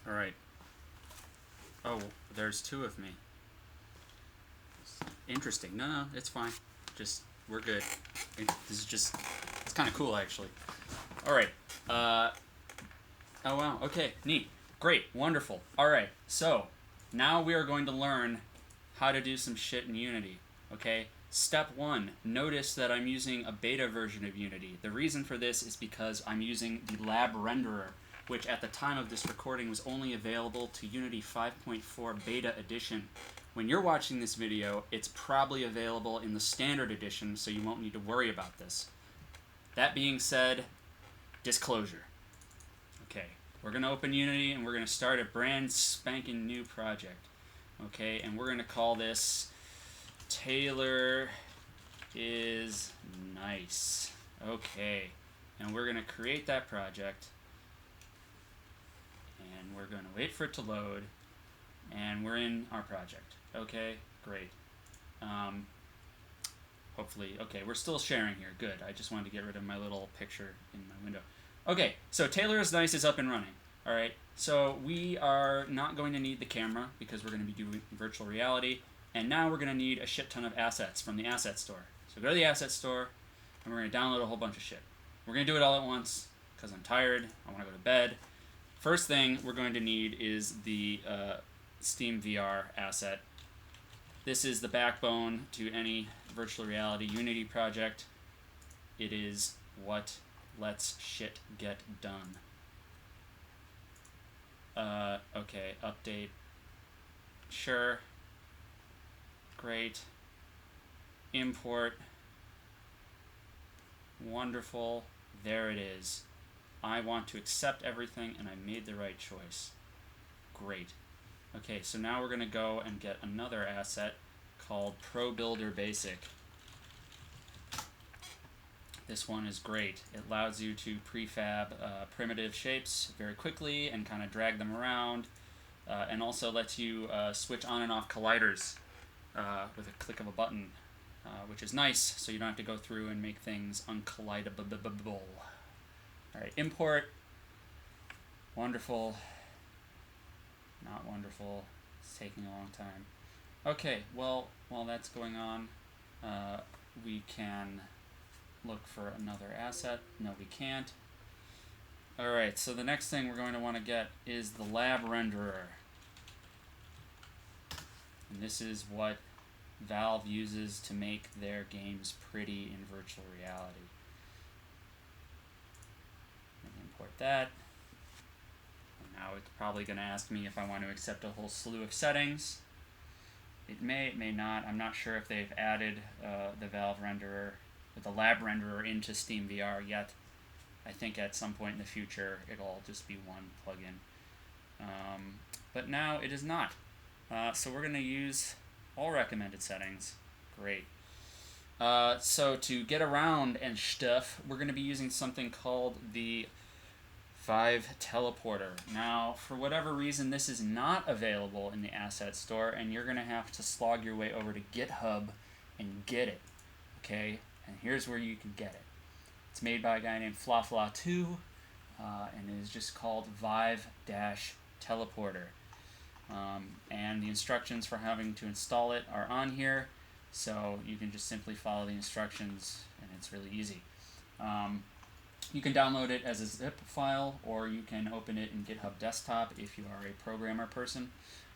All right. Oh, there's two of me. Interesting. No, it's fine. Just, we're good. This is just, it's kind of cool, actually. All right. Oh, wow. Okay, neat. Great. Wonderful. All right. So, now we are going to learn how to do some shit in Unity. Okay? Step one, notice that I'm using a beta version of Unity. The reason for this is because I'm using the lab renderer, which at the time of this recording was only available to Unity 5.4 beta edition. When you're watching this video, it's probably available in the standard edition, so you won't need to worry about this. That being said, disclosure. Okay, we're going to open Unity and we're going to start a brand spanking new project. Okay, and we're going to call this Taylor is Nice. Okay, and we're going to create that project. And we're going to wait for it to load. And we're in our project. Okay, great. Hopefully, okay, we're still sharing here. Good. I just wanted to get rid of my little picture in my window. Okay, so Taylor is Nice is up and running. All right, so we are not going to need the camera because we're going to be doing virtual reality. And now we're going to need a shit ton of assets from the asset store. So go to the asset store, and we're going to download a whole bunch of shit. We're going to do it all at once because I'm tired. I want to go to bed. First thing we're going to need is the Steam VR asset. This is the backbone to any virtual reality Unity project. It is what lets shit get done. Okay, update. Sure. Great. Import. Wonderful. There it is. I want to accept everything, and I made the right choice. Great. Okay, so now we're going to go and get another asset called ProBuilder Basic. This one is great. It allows you to prefab primitive shapes very quickly and kind of drag them around, and also lets you switch on and off colliders with a click of a button, which is nice, so you don't have to go through and make things uncollidable. Alright, import. Wonderful. Not wonderful. It's taking a long time. Okay, well, while that's going on, we can look for another asset. No, we can't. Alright, so the next thing we're going to want to get is the lab renderer. And this is what Valve uses to make their games pretty in virtual reality. Import that. And now it's probably going to ask me if I want to accept a whole slew of settings. It may not. I'm not sure if they've added the Valve renderer, the lab renderer into Steam VR yet. I think at some point in the future it'll all just be one plugin. But now it is not. So we're going to use all recommended settings. Great. So to get around and stuff, we're going to be using something called the Vive-Teleporter. Now, for whatever reason, this is not available in the asset store, and you're going to have to slog your way over to GitHub and get it. Okay? And here's where you can get it. It's made by a guy named FlaFla2, and it is just called Vive-Teleporter. And the instructions for having to install it are on here, so you can just simply follow the instructions, and it's really easy. You can download it as a zip file, or you can open it in GitHub Desktop if you are a programmer person.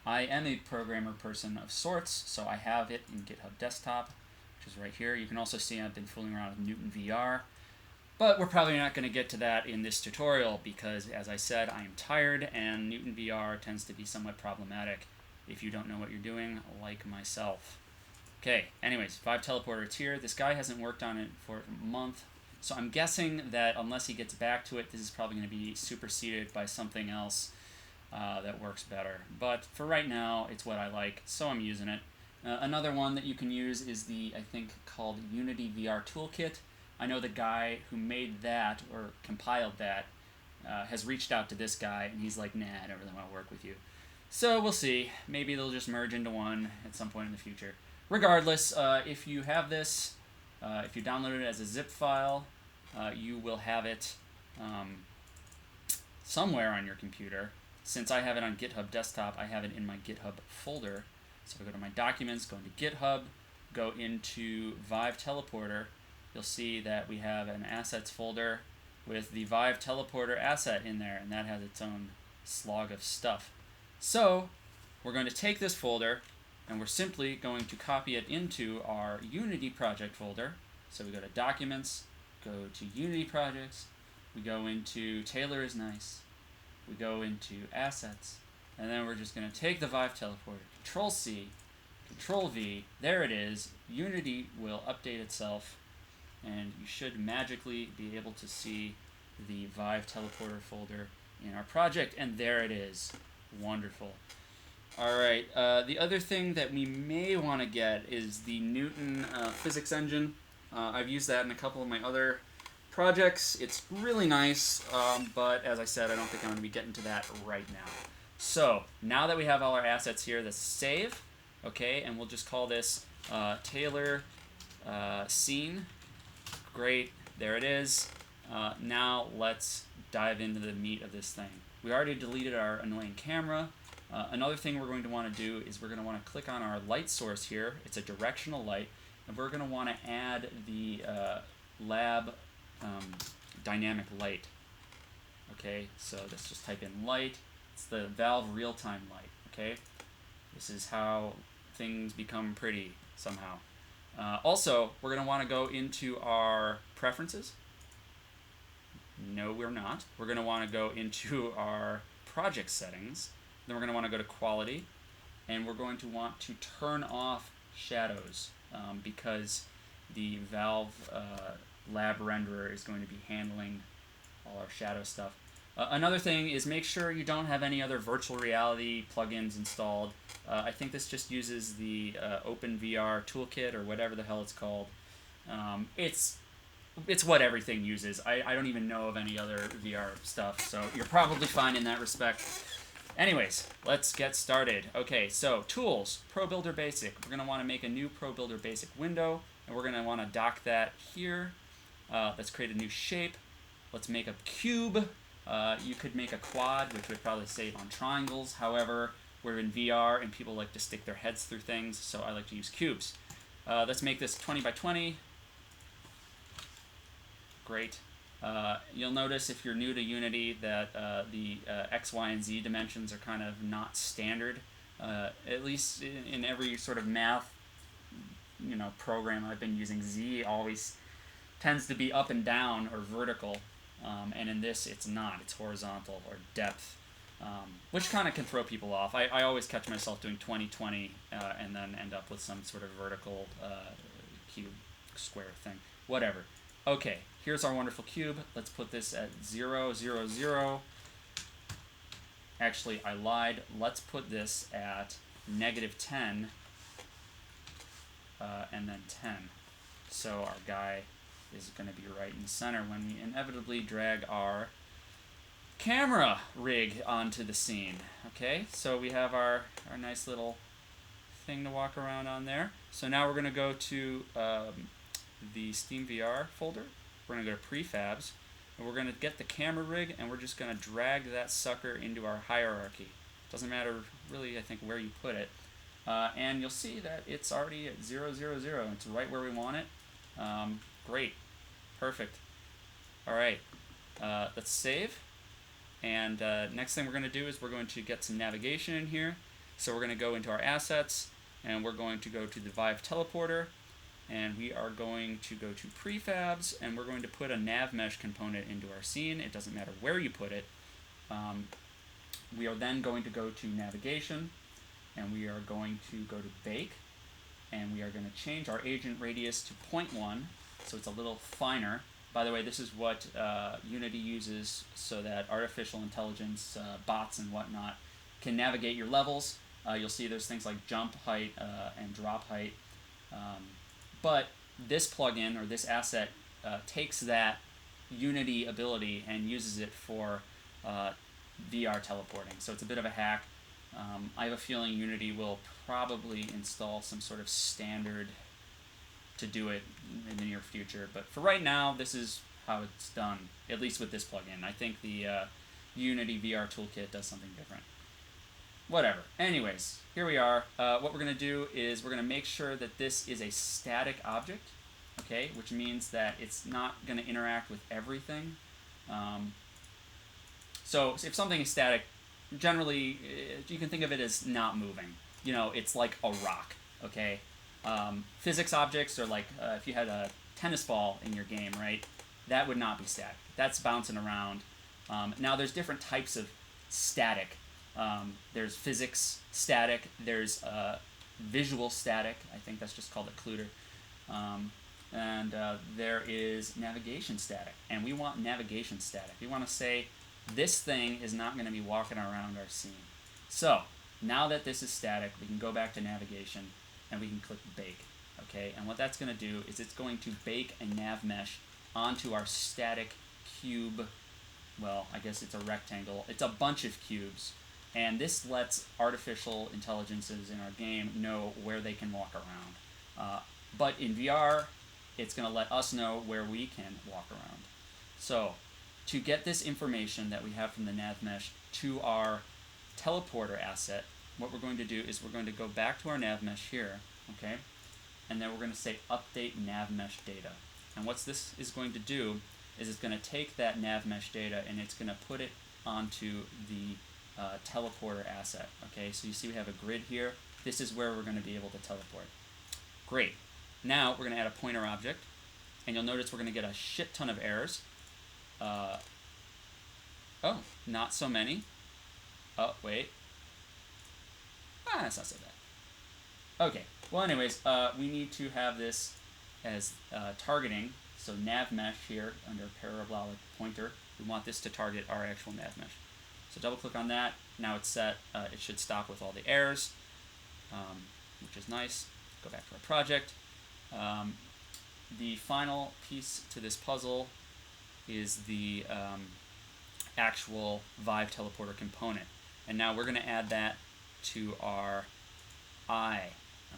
I am a programmer person of sorts, so I have it in GitHub Desktop, which is right here. You can also see I've been fooling around with Newton VR, but we're probably not going to get to that in this tutorial because, as I said, I am tired, and Newton VR tends to be somewhat problematic if you don't know what you're doing, like myself. Okay, anyways, Vive-Teleporter, it's here. This guy hasn't worked on it for a month, so I'm guessing that unless he gets back to it, this is probably going to be superseded by something else that works better. But for right now, it's what I like, so I'm using it. Another one that you can use is the, I think, called Unity VR Toolkit. I know the guy who made that, or compiled that, has reached out to this guy, and he's like, nah, I don't really want to work with you. So we'll see. Maybe they'll just merge into one at some point in the future. Regardless, if you have this, if you download it as a zip file, you will have it somewhere on your computer. since I have it on GitHub desktop, I have it in my GitHub folder. So if I go to my documents, go into GitHub, go into Vive-Teleporter, you'll see that we have an assets folder with the Vive-Teleporter asset in there, and that has its own slog of stuff. So we're going to take this folder, and we're simply going to copy it into our Unity project folder. So we go to Documents, go to Unity Projects, we go into Tailor is Nice, we go into Assets, and then we're just going to take the Vive-Teleporter, Control-C, Control-V, there it is. Unity will update itself, and you should magically be able to see the Vive-Teleporter folder in our project, and there it is. Wonderful. Alright, the other thing that we may want to get is the Newton physics engine. I've used that in a couple of my other projects. It's really nice, but as I said, I don't think I'm going to be getting to that right now. So, now that we have all our assets here, let's save, okay, and we'll just call this Tailor Scene. Great, there it is. Now let's dive into the meat of this thing. We already deleted our annoying camera. Another thing we're going to want to do is we're going to want to click on our light source here. It's a directional light, and we're going to want to add the lab dynamic light. Okay, so let's just type in light. It's the Valve real-time light. Okay, this is how things become pretty somehow. Also, we're going to want to go into our preferences. No, we're not. We're going to want to go into our project settings. Then we're going to want to go to quality, and we're going to want to turn off shadows because the Valve lab renderer is going to be handling all our shadow stuff. Another thing is make sure you don't have any other virtual reality plugins installed. I think this just uses the OpenVR toolkit or whatever the hell it's called. It's what everything uses. I don't even know of any other VR stuff, so you're probably fine in that respect. Anyways, let's get started. Okay, so tools, ProBuilder Basic. We're going to want to make a new ProBuilder Basic window, and we're going to want to dock that here. Let's create a new shape. Let's make a cube. You could make a quad, which would probably save on triangles. However, we're in VR, and people like to stick their heads through things, so I like to use cubes. Let's make this 20 by 20. Great. You'll notice if you're new to Unity that the X, Y, and Z dimensions are kind of not standard. At least in every sort of math, program I've been using, Z always tends to be up and down or vertical, and in this it's not. It's horizontal or depth, which kind of can throw people off. I always catch myself doing 20-20 and then end up with some sort of vertical cube square thing. Whatever. Okay, here's our wonderful cube. Let's put this at 0, 0, 0. Actually, I lied. Let's put this at -10 and then 10. So our guy is going to be right in the center when we inevitably drag our camera rig onto the scene. Okay, so we have our nice little thing to walk around on there. So now we're going to go to the Steam VR folder. We're going to go to prefabs, and we're going to get the camera rig, and we're just going to drag that sucker into our hierarchy. Doesn't matter really, I think, where you put it. And you'll see that it's already at 0, 0, 0. It's right where we want it. Great. Perfect. All right. Let's save. And next thing we're going to do is we're going to get some navigation in here. So we're going to go into our assets, and we're going to go to the Vive-Teleporter, and we are going to go to prefabs, and we're going to put a nav mesh component into our scene. It doesn't matter where you put it. We are then going to go to navigation, and we are going to go to bake, and we are going to change our agent radius to 0.1, so it's a little finer. By the way, this is what Unity uses so that artificial intelligence, bots and whatnot, can navigate your levels. You'll see there's things like jump height and drop height. But this plugin, or this asset, takes that Unity ability and uses it for VR teleporting. So it's a bit of a hack. I have a feeling Unity will probably install some sort of standard to do it in the near future. But for right now, this is how it's done, at least with this plugin. I think the Unity VR Toolkit does something different. Whatever. Anyways, here we are. What we're going to do is we're going to make sure that this is a static object, okay, which means that it's not going to interact with everything. So if something is static, generally you can think of it as not moving. You know, it's like a rock, okay? Physics objects are like if you had a tennis ball in your game, right? That would not be static. That's bouncing around. Now there's different types of static. There's physics static. There's visual static. I think that's just called occluder. And there is navigation static. And we want navigation static. We want to say this thing is not going to be walking around our scene. So now that this is static, we can go back to navigation and we can click bake. Okay, and what that's going to do is it's going to bake a nav mesh onto our static cube. Well, I guess it's a rectangle. It's a bunch of cubes. And this lets artificial intelligences in our game know where they can walk around. But in VR, it's going to let us know where we can walk around. So to get this information that we have from the nav mesh to our teleporter asset, what we're going to do is we're going to go back to our nav mesh here, okay? And then we're going to say update nav mesh data. And what this is going to do is it's going to take that nav mesh data and it's going to put it onto the teleporter asset. Okay, so you see we have a grid here. This is where we're going to be able to teleport. Great. Now we're going to add a pointer object, and you'll notice we're going to get a shit ton of errors. Oh, not so many. Oh, wait. That's not so bad. Okay. Well, anyways, we need to have this as targeting. So nav mesh here under parabolic pointer. We want this to target our actual nav mesh. So double click on that. Now it's set. It should stop with all the errors, which is nice. Go back to our project. The final piece to this puzzle is the actual Vive-Teleporter component. And now we're going to add that to our eye.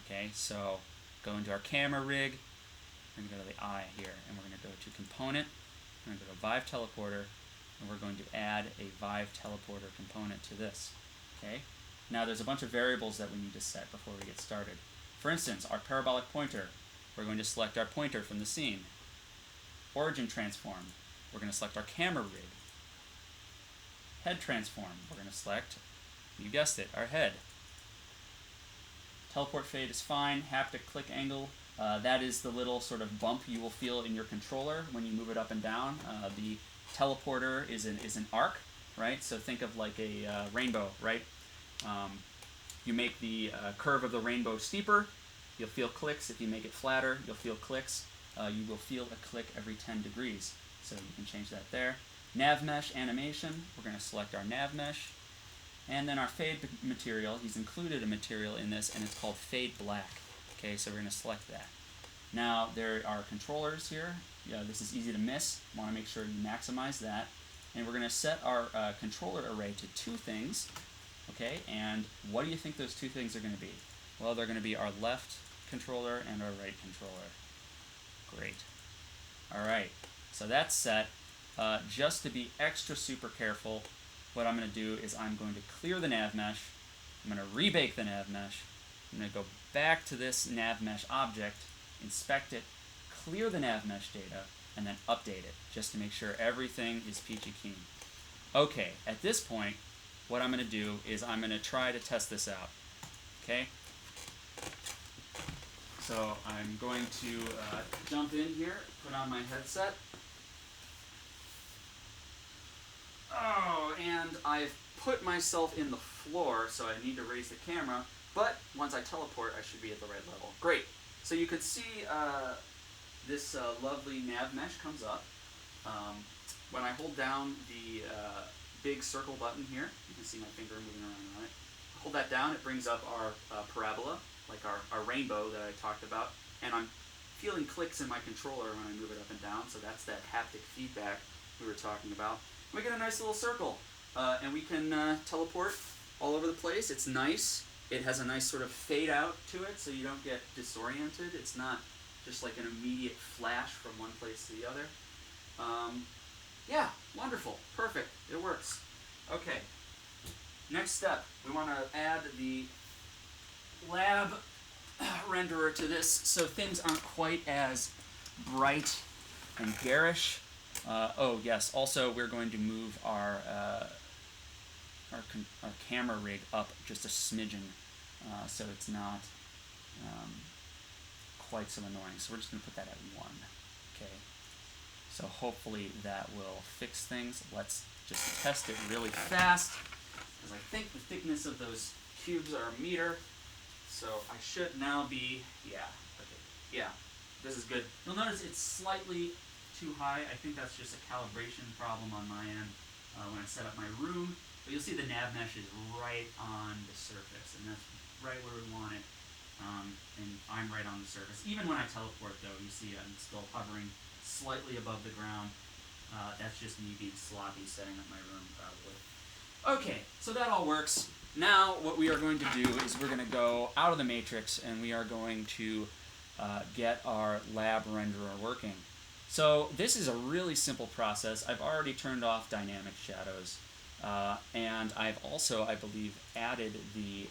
Okay, so go into our camera rig. We're going to go to the eye here, and we're going to go to component. We're going to go to Vive-Teleporter, and we're going to add a Vive-Teleporter component to this. Okay. Now there's a bunch of variables that we need to set before we get started. For instance, our parabolic pointer, we're going to select our pointer from the scene. Origin transform, we're going to select our camera rig. Head transform, we're going to select, you guessed it, our head. Teleport fade is fine. Haptic click angle, that is the little sort of bump you will feel in your controller when you move it up and down. The teleporter is an arc, right? So think of like a rainbow, right? You make the curve of the rainbow steeper, you'll feel clicks. If you make it flatter, you'll feel clicks. You will feel a click every 10 degrees. So you can change that there. Nav mesh animation, we're going to select our nav mesh. And then our fade material, he's included a material in this, and it's called fade black. Okay, so we're going to select that. Now there are controllers here. This is easy to miss. Want to make sure you maximize that. And we're going to set our controller array to 2 things. Okay, and what do you think those 2 things are going to be? Well, they're going to be our left controller and our right controller. Great. All right, so that's set. Just to be extra super careful, what I'm going to do is I'm going to clear the nav mesh. I'm going to rebake the nav mesh. I'm going to go back to this nav mesh object, inspect it, clear the nav mesh data, and then update it, just to make sure everything is peachy keen. Okay, at this point, what I'm going to do is I'm going to try to test this out. Okay? So I'm going to jump in here, put on my headset. Oh, and I've put myself in the floor, so I need to raise the camera. But once I teleport, I should be at the right level. Great. So you can see this lovely nav mesh comes up. When I hold down the big circle button here, you can see my finger moving around on it. Hold that down, it brings up our parabola, like our rainbow that I talked about. And I'm feeling clicks in my controller when I move it up and down, so that's that haptic feedback we were talking about. We get a nice little circle, and we can teleport all over the place. It's nice. It has a nice sort of fade out to it, so you don't get disoriented. It's not just like an immediate flash from one place to the other. Yeah, wonderful, perfect, it works. Okay. Next step, we want to add the lab renderer to this so things aren't quite as bright and garish. Oh yes, also we're going to move our camera rig up just a smidgen so it's not quite so annoying. So we're just going to put that at 1. Okay. So hopefully that will fix things. Let's just test it really fast because I think the thickness of those cubes are 1 meter. So I should now be, yeah, okay, yeah, this is good. You'll notice it's slightly too high. I think that's just a calibration problem on my end when I set up my room. But you'll see the nav mesh is right on the surface, and that's right where we want it. And I'm right on the surface. Even when I teleport, though, you see I'm still hovering slightly above the ground. That's just me being sloppy setting up my room, probably. Okay, so that all works. Now what we are going to do is we're going to go out of the matrix and we are going to get our lab renderer working. So this is a really simple process. I've already turned off dynamic shadows. And I've also, I believe, added the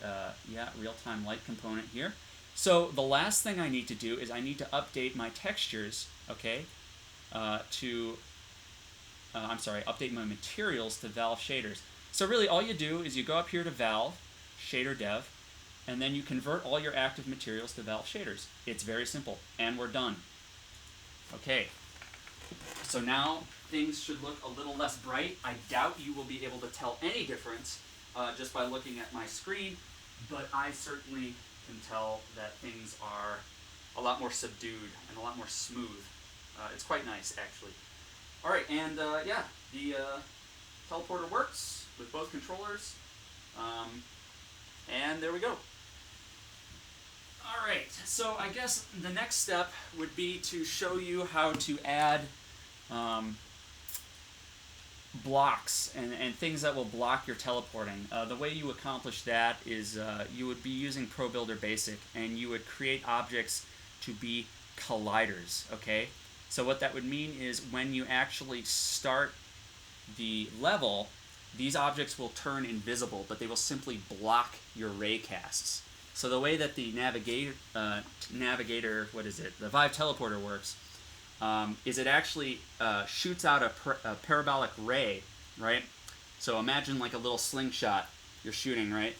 real-time light component here. So the last thing I need to do is I need to update my textures, okay, update my materials to Valve shaders. So really all you do is you go up here to Valve, Shader Dev, and then you convert all your active materials to Valve shaders. It's very simple, and we're done. Okay, so now things should look a little less bright. I doubt you will be able to tell any difference just by looking at my screen, but I certainly can tell that things are a lot more subdued and a lot more smooth. It's quite nice, actually. All right, and yeah, the teleporter works with both controllers, and there we go. All right, so I guess the next step would be to show you how to add blocks and things that will block your teleporting. The way you accomplish that is you would be using ProBuilder Basic, and you would create objects to be colliders, okay? So what that would mean is when you actually start the level, these objects will turn invisible, but they will simply block your ray casts. So the way that the navigator, the Vive-Teleporter works is it actually shoots out a parabolic ray, right? So imagine like a little slingshot you're shooting, right?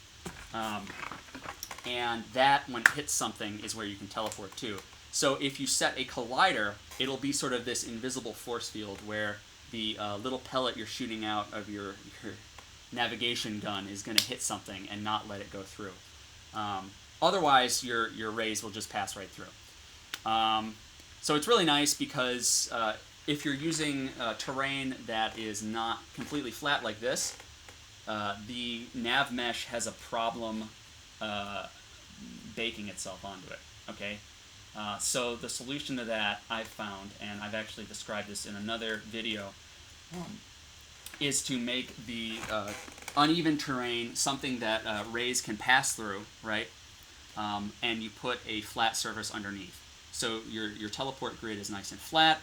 And that, when it hits something, is where you can teleport to. So if you set a collider, it'll be sort of this invisible force field where the little pellet you're shooting out of your navigation gun is going to hit something and not let it go through. Otherwise, your rays will just pass right through. So it's really nice because if you're using terrain that is not completely flat like this, the nav mesh has a problem baking itself onto it, okay? So the solution to that I've found, and I've actually described this in another video, is to make the uneven terrain something that rays can pass through, right? And you put a flat surface underneath. So your teleport grid is nice and flat,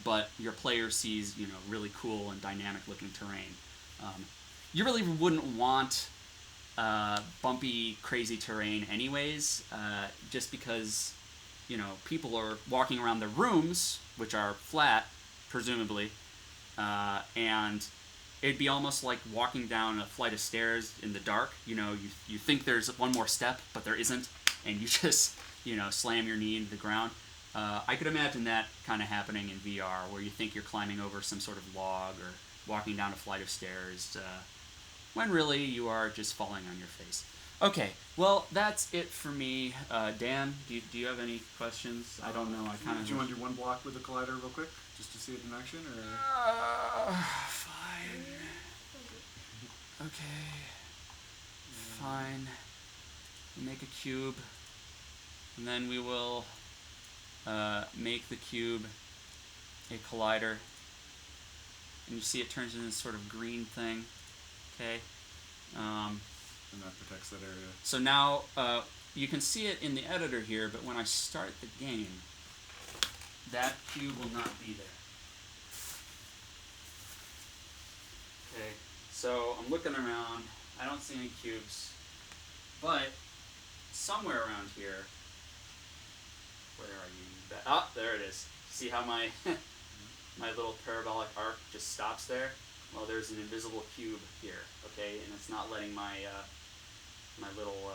but your player sees, you know, really cool and dynamic looking terrain. You really wouldn't want bumpy, crazy terrain anyways, just because, you know, people are walking around the rooms, which are flat, presumably, and it'd be almost like walking down a flight of stairs in the dark. You know, you think there's one more step, but there isn't, and you just, you know, slam your knee into the ground. I could imagine that kind of happening in VR, where you think you're climbing over some sort of log or walking down a flight of stairs, when really you are just falling on your face. Okay, well, that's it for me. Dan, do you have any questions? I don't know. I kind of. Do you want to do one block with the collider real quick, just to see it in action, or? Fine. Okay. Fine. We make a cube, and then we will make the cube a collider, and you see it turns into this sort of green thing. Okay. And that protects that area. So now you can see it in the editor here, but when I start the game, that cube will not be there. Okay. So I'm looking around. I don't see any cubes. But somewhere around here, where are you? Ah, there it is. See how my my little parabolic arc just stops there? Well, there's an invisible cube here, okay, and it's not letting my my little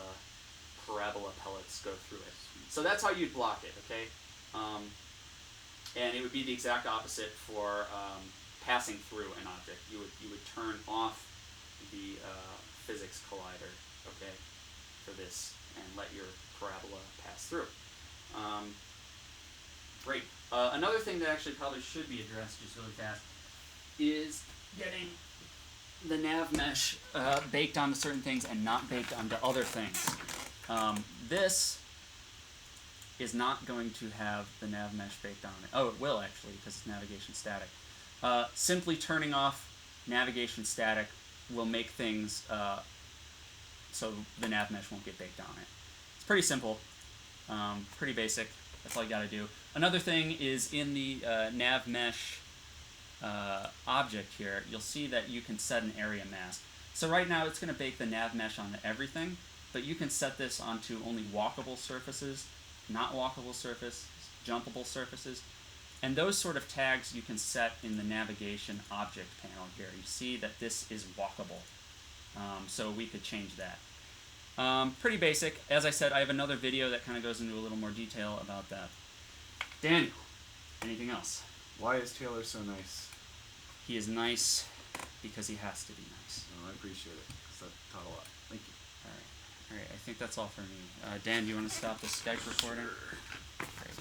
parabola pellets go through it. So that's how you'd block it, okay? And it would be the exact opposite for passing through an object. You would turn off the physics collider, okay, for this, and let your parabola pass through. Great. Another thing that actually probably should be addressed just really fast is getting the nav mesh baked onto certain things and not baked onto other things. This is not going to have the nav mesh baked on it. Oh, it will actually, because it's navigation static. Simply turning off navigation static will make things so the nav mesh won't get baked on it. It's pretty simple, pretty basic. That's all you got to do. Another thing is in the nav mesh object here, you'll see that you can set an area mask. So right now it's going to bake the nav mesh onto everything, but you can set this onto only walkable surfaces, not walkable surfaces, jumpable surfaces, and those sort of tags you can set in the navigation object panel here. You see that this is walkable, so we could change that. Pretty basic. As I said, I have another video that kind of goes into a little more detail about that. Daniel, anything else? Why is Taylor so nice? He is nice because he has to be nice. Oh, I appreciate it, because that taught a lot. Thank you. All right, I think that's all for me. Dan, do you want to stop the Skype recording? Sure. Great.